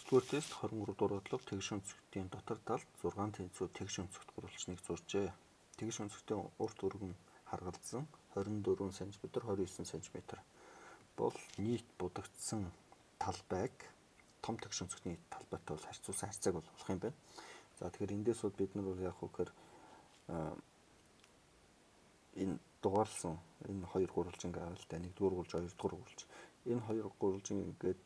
9-р тест 23 дугаар бодлого тэгш өнцгтийн дотор талд 6 тэнцүү тэгш өнцгт гурвалжныг зуржээ. Тэгш өнцгтийн урт өрг нь харгалзан 24 см 29 см бол нийт будагдсан талбайг том тэгш өнцгтний талбайтай бол харьцуулсан харьцааг бол болох юм байна. За тэгэхээр эндээс бол бид нар бол яг хөөр энэ дугаарлсан энэ хоёр гурвалжинг авал та 1-р гурвалж 2-р гурвалж энэ хоёр гурвалжинг ингээд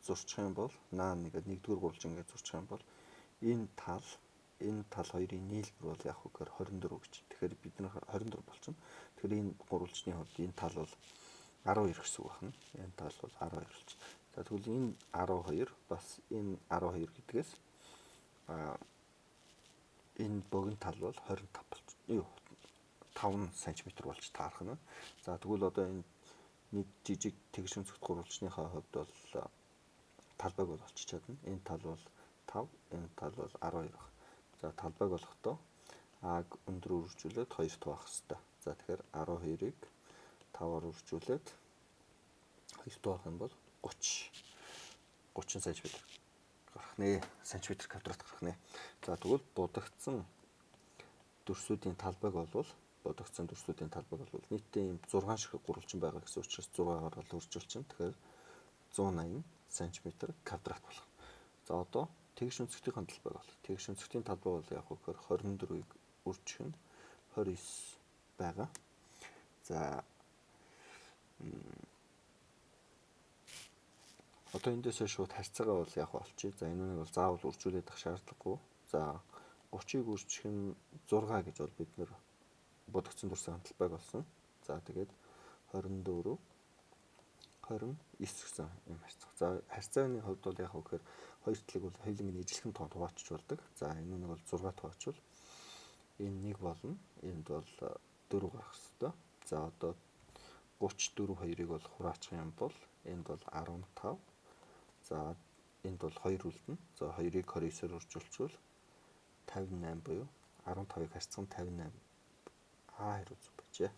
зурчих юм бол нэгэд 1-р гурвалж ингээд зурчих юм бол энэ тал хоёрын нийлбэр бол яг хөөр 24 гэж. Тэгэхээр бид нар 24 болчихно. Тэгэхээр энэ гурвалжны хувьд энэ тал бол 12 гэсэн үг байна. Энэ тал бол 12 болчих. За тэгвэл энэ 12 бас энэ 12 гэдгээс энэ богино тал бол 25 болчих. 5 см болж таарах нь. За тэгвэл одоо энэ нэг жижиг тэгш өнцгт гурвалжныхаа хувьд бол талбайг бол олчиж чадна. Энэ тал бол 5, энэ тал бол 12 баг. За талбайг олохдоо А-г өндөр үржүүлээд 2 туваах хэрэгтэй. За тэгэхээр 12-ыг 5-аар үржүүлээд 2 туваах юм бол 30 см гарах нэ. Сантиметр квадрат гарах нэ. За тэгвэл будагдсан дүрсүүдийн талбайг бол нийтдээ ийм 6 шиг гурвалжин байгаа гэсэн учраас 6-аар бол үржүүлчихнэ. Тэгэхээр 180 см квадрат болох. За одоо тэгш өнцгтийн талбайг бол тэгш өнцгтийн талбай бол яг хөөр 24-ийг үржих нь 29 байгаа. За одоо эндээс шууд харьцаагаа бол яг олчих. За энэ нэг бол заавал үржүүлээд ах шаардлагагүй. За 30-ыг үржих нь 6 гэж бол бид нэр будагдсан дүрсийн талбайг олсон. За тэгээд 24 29 гэсэн юм харьцах. За харьцааны хувьд бол яг хөөр хоёр талыг бол хоёуланг ижилхэн тоон хуваачиж болдог. За энэ нэг бол 6 хуваачвал энэ 1 болно. Энд бол 4 гарах хэрэгтэй. За одоо 34 2-ыг бол хураачих юм бол энд бол 15. За энд бол 2 үлдэнэ. За 2-ыг 29-оор үржүүлчихвэл 58 буюу 15-ыг харьцах нь 58 А2 үзүү байжээ.